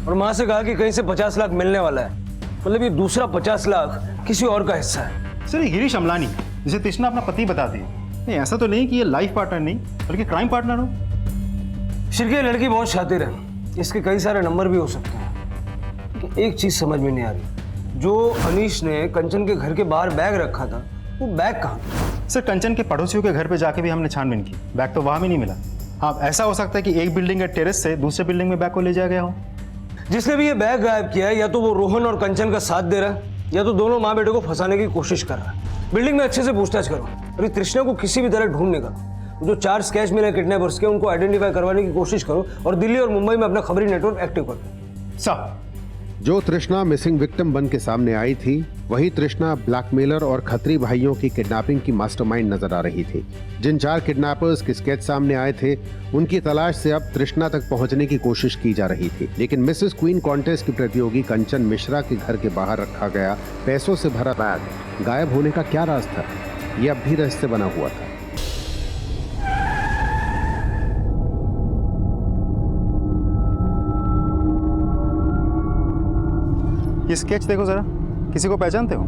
L: और मां से कहा कि कहीं से 50 लाख मिलने वाला है। मतलब ये दूसरा 50 लाख किसी और का हिस्सा है।
M: सर ये गिरीश अमलानी जिसे तृष्णा अपना पति बताती है, नहीं ऐसा तो नहीं कि ये लाइफ पार्टनर नहीं बल्कि क्राइम पार्टनर हो।
L: शिरके लड़की बहुत शातिर है, इसके कई सारे नंबर भी हो सकते हैं। लेकिन एक चीज समझ में नहीं आ रही, जो अनीश ने कंचन के घर के बाहर बैग रखा था वो बैग कहाँ?
M: सर कंचन के पड़ोसियों के घर पे जाके भी हमने छानबीन की, बैग तो वहां भी नहीं मिला। हाँ ऐसा हो सकता है कि एक बिल्डिंग के टेरेस से दूसरे बिल्डिंग में बैग को ले जाया गया हो।
L: जिसने भी ये बैग गायब किया है या तो वो रोहन और कंचन का साथ दे रहा है या तो दोनों माँ बेटे को फंसाने की कोशिश कर रहा है। बिल्डिंग में अच्छे से पूछताछ करो और तृष्णा को किसी भी तरह ढूंढ निकालो। जो 4 स्केच मिले किडनैपर्स के उनको आइडेंटिफाई करवाने की कोशिश करो और दिल्ली और मुंबई में अपना खबरी नेटवर्क एक्टिव करो।
M: सर
N: जो तृष्णा मिसिंग विक्टिम बन के सामने आई थी वही तृष्णा ब्लैकमेलर और खत्री भाइयों की किडनैपिंग की मास्टरमाइंड नजर आ रही थी। जिन 4 किडनैपर्स के स्केच सामने आए थे उनकी तलाश से अब तृष्णा तक पहुंचने की कोशिश की जा रही थी। लेकिन मिसेस क्वीन कॉन्टेस्ट की प्रतियोगी कंचन मिश्रा के घर के बाहर रखा गया पैसों से भरा बैग गायब होने का क्या राज था, यह अब भी रहस्य बना हुआ था।
M: ये स्केच देखो जरा, किसी को पहचानते हो?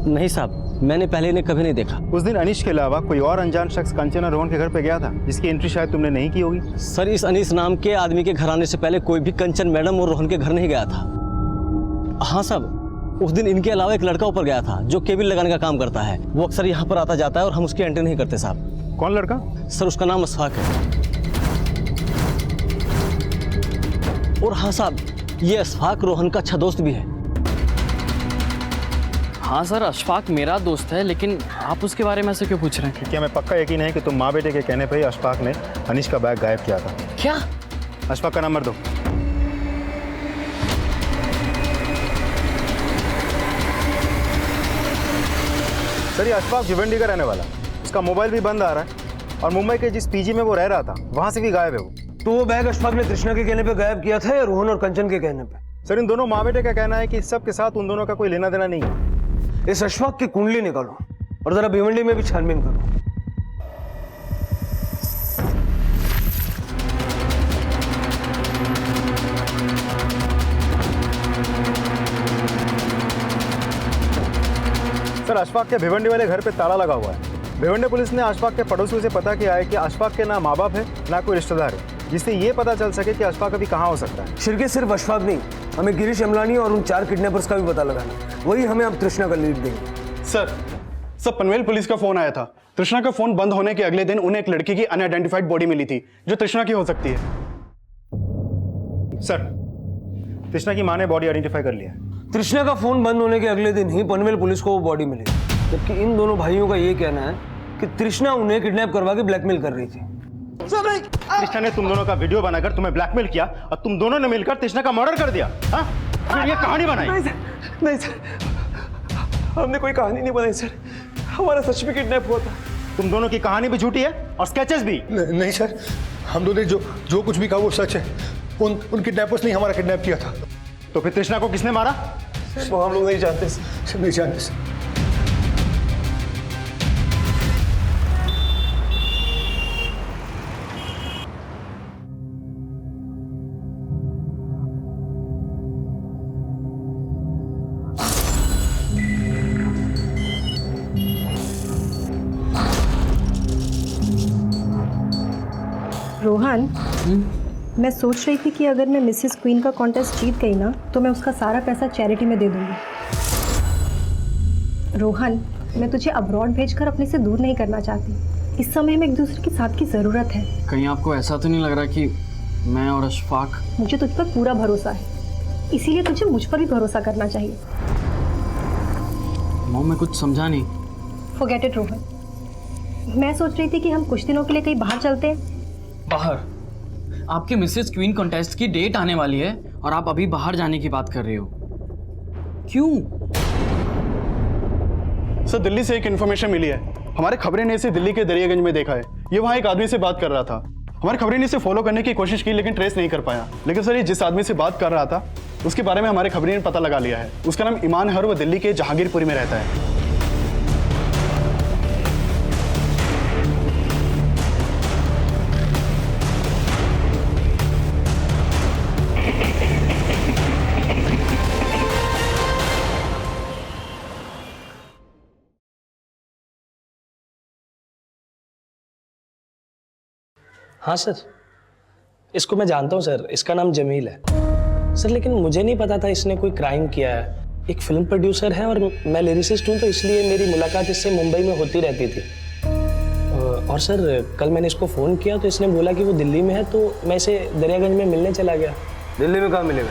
A: नहीं साहब, मैंने पहले इन्हें कभी नहीं देखा।
M: उस दिन अनीश के अलावा कोई और अनजान शख्स कंचन और रोहन के घर पे गया था जिसकी एंट्री शायद तुमने नहीं की होगी।
A: सर इस अनीश नाम के आदमी के घर आने से पहले कोई भी कंचन मैडम और रोहन के घर नहीं गया था। हाँ साहब, उस दिन इनके अलावा एक लड़का ऊपर गया था जो केबिल लगाने का काम करता है। वो अक्सर यहाँ पर आता जाता है और हम उसकी एंट्री नहीं करते साहब।
M: कौन लड़का?
A: सर उसका नाम अशफाक है। और हाँ साहब, ये अशफाक रोहन का अच्छा दोस्त भी है।
F: हाँ सर, अशफाक मेरा दोस्त है, लेकिन आप उसके बारे में ऐसे क्यों पूछ रहे हैं?
M: क्या हमें पक्का यकीन है कि तुम माँ बेटे के कहने पे ही अशफाक ने अनीश का बैग गायब किया था।
F: क्या?
M: अशफाक का नंबर दो। सर ये अशफाक भिवंडी का रहने वाला, उसका मोबाइल भी बंद आ रहा है और मुंबई के जिस पीजी में वो रह रहा था वहां से भी गायब है वो।
L: तो वो बैग अशफाक ने तृष्णा के कहने पे गायब किया था या रोहन और कंचन के कहने पे?
M: सर इन दोनों माँ बेटे का कहना है कि सब के साथ उन दोनों का कोई लेना देना नहीं है।
L: इस अशफाक की कुंडली निकालो और जरा भिवंडी में भी छानबीन करो।
M: सर अशफाक के भिवंडी वाले घर पे ताला लगा हुआ है। भिवंडी पुलिस ने अशफाक के पड़ोसियों से पता किया है कि अशफाक के ना माँ बाप है ना कोई रिश्तेदार है, जिससे ये पता चल सके कि अशफाक अभी कहाँ हो सकता है।
L: शिरके सिर्फ अशफाक नहीं, हमें गिरीश अमलानी और उन 4 किडनैपर्स का भी पता लगाना। वही हमें अब तृष्णा का लीड देंगे।
Q: सर पनवेल पुलिस का फोन आया था। तृष्णा का फोन बंद होने के अगले दिन उन्हें एक लड़की की अनआइडेंटिफाइड बॉडी मिली थी जो तृष्णा की हो सकती है।
M: सर तृष्णा की माँ ने बॉडी आइडेंटिफाई कर लिया है।
L: तृष्णा का फोन बंद होने के अगले दिन ही पनवेल पुलिस को वो बॉडी मिली। जबकि इन दोनों भाइयों का ये कहना है कि तृष्णा उन्हें किडनैप करवा के ब्लैकमेल कर रही थी।
M: तृष्णा ने तुम दोनों का वीडियो बनाकर तुम्हें ब्लैकमेल किया और तुम दोनों ने मिलकर तृष्णा का मर्डर कर दिया। हाँ? फिर ये कहानी बनाई।
A: नहीं सर, हमने कोई कहानी नहीं बनाई सर, हमारा सच में किडनैप हुआ था।
M: तुम दोनों की कहानी भी झूठी है और स्केचेस भी।
O: नहीं सर, हम दोनों ने जो कुछ भी कहा वो सच है। उन किडनैपर्स ने हमारा किडनैप किया था।
M: तो फिर तृष्णा को किसने मारा?
A: वो हम लोग नहीं जानते सर।
O: नहीं जानते सर।
D: रोहन, मैं सोच रही थी कि अगर मैं मिसेस क्वीन का कॉन्टेस्ट जीत गई ना तो मैं उसका सारा पैसा चैरिटी में दे दूंगी। रोहन, मैं तुझे अब्रॉड भेजकर अपने से दूर नहीं करना चाहती। इस समय में एक दूसरे के साथ की ज़रूरत है।
F: कहीं आपको ऐसा तो नहीं लग रहा कि मैं और अशफाक?
D: मुझे तुझ पर पूरा भरोसा है, इसीलिए तुझे मुझ पर भी भरोसा करना चाहिए।
F: मॉम, मैं कुछ समझा नहीं।
D: फॉरगेट इट रोहन, मैं सोच रही थी कि हम कुछ दिनों के लिए कहीं बाहर चलते हैं।
F: बाहर? आपके मिसेस क्वीन कॉन्टेस्ट की डेट आने वाली है और आप अभी बाहर जाने की बात कर रहे हो, क्यों?
Q: सर, दिल्ली से एक इन्फॉर्मेशन मिली है। हमारे खबरें ने इसे दिल्ली के दरियागंज में देखा है। ये वहाँ एक आदमी से बात कर रहा था। हमारे खबरें ने इसे फॉलो करने की कोशिश की लेकिन ट्रेस नहीं कर पाया। लेकिन सर, ये जिस आदमी से बात कर रहा था उसके बारे में हमारे खबरें ने पता लगा लिया है। उसका नाम ईमान है और वो दिल्ली के जहांगीरपुरी में रहता है।
S: हाँ सर, इसको मैं जानता हूँ सर, इसका नाम जमील है सर, लेकिन मुझे नहीं पता था इसने कोई क्राइम किया है। एक फिल्म प्रोड्यूसर है और मैं लिरिसिस्ट हूँ, तो इसलिए मेरी मुलाकात इससे मुंबई में होती रहती थी। और सर, कल मैंने इसको फ़ोन किया तो इसने बोला कि वो दिल्ली में है, तो मैं इसे दरियागंज में मिलने चला गया।
L: दिल्ली में कहाँ मिलेगा?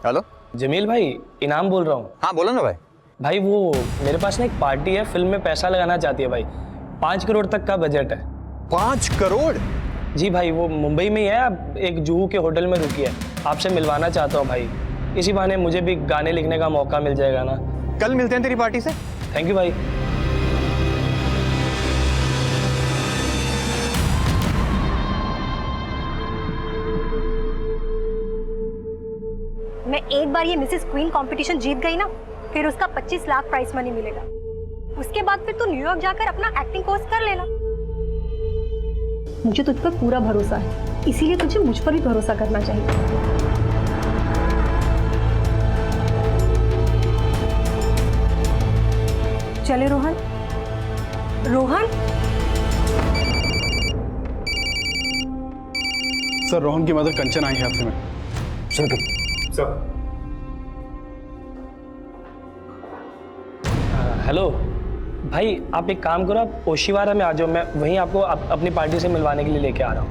S: हेलो जमील भाई, इनाम बोल रहा हूँ।
T: हाँ बोलो ना भाई।
S: भाई वो मेरे पास ना एक पार्टी है, फिल्म में पैसा लगाना चाहती है भाई। 5 करोड़ तक का बजट है।
T: 5 करोड़?
S: जी भाई, वो मुंबई में ही है, अब एक जुहू के होटल में रुकी है। आपसे मिलवाना चाहता हूँ भाई, इसी बहाने मुझे भी गाने लिखने का मौका मिल जाएगा ना।
T: कल मिलते हैं तेरी पार्टी से।
S: थैंक यू भाई।
D: मैं एक बार ये मिसेस क्वीन कंपटीशन जीत गई ना, फिर उसका 25 लाख प्राइस मनी मिलेगा। उसके बाद फिर तू न्यूयॉर्क जाकर अपना एक्टिंग कोर्स कर लेना। मुझे तुझ पर पूरा भरोसा है, इसीलिए तुझे मुझ पर भी भरोसा करना चाहिए। चले रोहन। रोहन?
Q: सर, रोहन की मदर कंचन आई है आपसे मिलने।
S: सर। हेलो भाई, आप एक काम करो, आप ओशिवारा में आ जाओ, मैं वहीं आपको अपनी पार्टी से मिलवाने के लिए लेके आ रहा हूँ।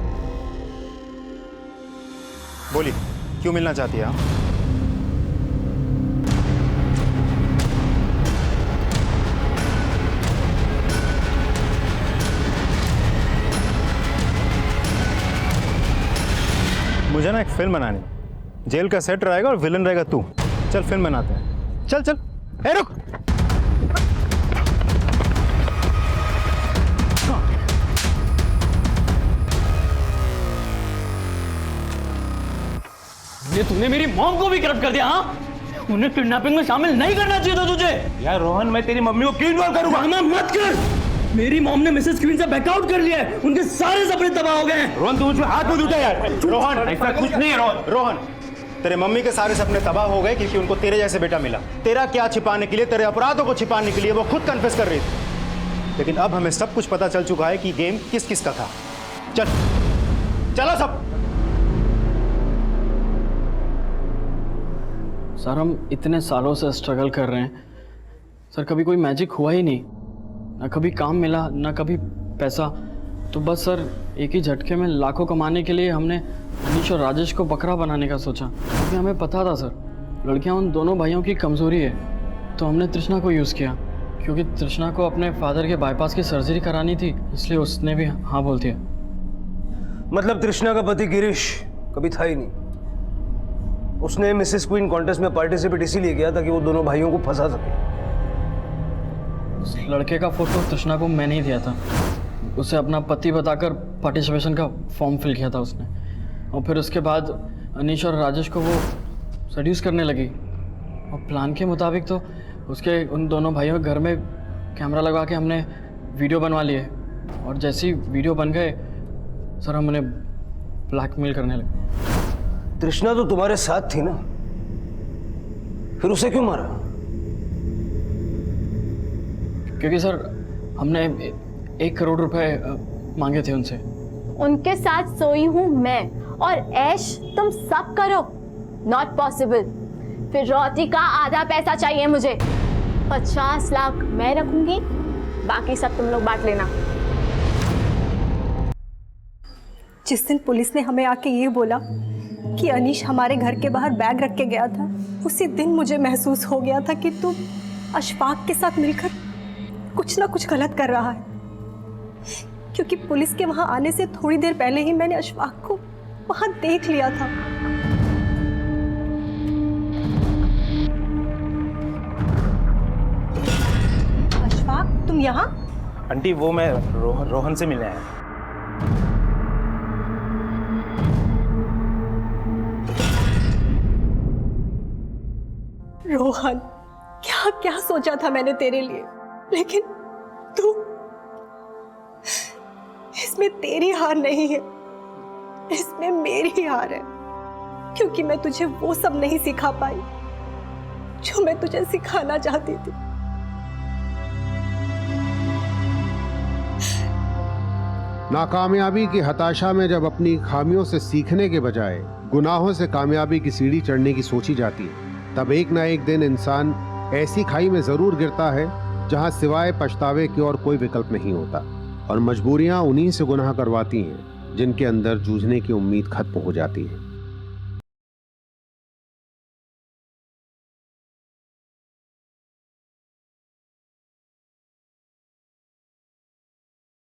M: बोलिए, क्यों मिलना चाहती है आप? मुझे ना एक फिल्म बनानी, जेल का सेट रहेगा और विलन रहेगा तू। चल फिल्म बनाते हैं, चल चल। ए रुक,
F: ये तूने मेरी मॉम को भी करप्ट कर दिया। हाँ, उन्हें किडनैपिंग में शामिल नहीं करना चाहिए था तुझे।
L: यार रोहन, मैं तेरी मम्मी को क्यों इन्वॉल्व करूंगा?
F: मत कर। मेरी मॉम ने मिसेस क्वीन से बैकआउट कर लिया है, उनके सारे सपने तबाह हो गए हैं।
L: रोहन, तू उसमें हाथ मत उठा यार।
M: रोहन,
L: ऐसा कुछ नहीं है रोहन।
M: रोहन, तेरे मम्मी के सारे सपने तबाह हो गए क्योंकि उनको तेरे जैसे बेटा मिला। तेरा क्या छिपाने के लिए, तेरे अपराधों को छिपाने के लिए वो खुद कन्फेस कर रही थी। लेकिन अब हमें सब कुछ पता चल चुका है कि गेम किस किस का था। चल चलो सब।
F: सर, हम इतने सालों से स्ट्रगल कर रहे हैं सर, कभी कोई मैजिक हुआ ही नहीं। ना कभी काम मिला, ना कभी पैसा। तो बस सर, एक ही झटके में लाखों कमाने के लिए हमने अनीश और राजेश को बकरा बनाने का सोचा, क्योंकि हमें पता था सर लड़कियां उन दोनों भाइयों की कमजोरी है, तो हमने तृष्णा को यूज़ किया क्योंकि तृष्णा को अपने फादर के बाईपास की सर्जरी करानी थी, इसलिए उसने भी हाँ बोल दिया।
L: मतलब तृष्णा का पति गिरीश कभी था ही नहीं। उसने मिसेस क्वीन कॉन्टेस्ट में पार्टिसिपेट इसीलिए किया ताकि वो दोनों भाइयों को फंसा सके।
F: उस लड़के का फोटो तृष्णा को मैंने ही दिया था। उसे अपना पति बताकर पार्टिसिपेशन का फॉर्म फिल किया था उसने, और फिर उसके बाद अनीश और राजेश को वो सड्यूस करने लगी। और प्लान के मुताबिक तो उसके उन दोनों भाइयों के घर में कैमरा लगा के हमने वीडियो बनवा लिए, और जैसे ही वीडियो बन गए सर हम उन्हें ब्लैकमेल करने लगे।
L: तृष्णा तो तुम्हारे साथ थी ना, फिर उसे क्यों मारा?
F: क्योंकि सर हमने 1 करोड़ रुपए मांगे थे उनसे।
R: उनके साथ सोई हूँ मैं, और ऐश तुम सब करो, नॉट पॉसिबल। फिर रोटी का आधा पैसा चाहिए मुझे। 50 लाख मैं रखूंगी, बाकी सब तुम लोग बांट लेना।
D: जिस दिन पुलिस ने हमें आके ये बोला कि अनीश हमारे घर के बाहर बैग रख के गया था, उसी दिन मुझे महसूस हो गया था कि तू अशफाक के साथ मिलकर कुछ ना कुछ गलत कर रहा है। क्योंकि पुलिस के वहां आने से थोड़ी देर पहले ही मैंने अशफाक को वहां देख लिया था। अशफाक, तुम यहाँ?
J: आंटी वो मैं रोहन से मिलने आया।
D: रोहन, क्या क्या सोचा था मैंने तेरे लिए, लेकिन तू, इसमें तेरी हार नहीं है, इसमें मेरी हार है। क्योंकि मैं तुझे वो सब नहीं सिखा पाई जो मैं तुझे सिखाना चाहती थी।
N: नाकामयाबी की हताशा में जब अपनी खामियों से सीखने के बजाय गुनाहों से कामयाबी की सीढ़ी चढ़ने की सोची जाती है, तब एक ना एक दिन इंसान ऐसी खाई में जरूर गिरता है जहां सिवाय पछतावे की और कोई विकल्प नहीं होता, और मजबूरियां उन्हीं से गुनाह करवाती हैं जिनके अंदर जूझने की उम्मीद खत्म हो जाती है।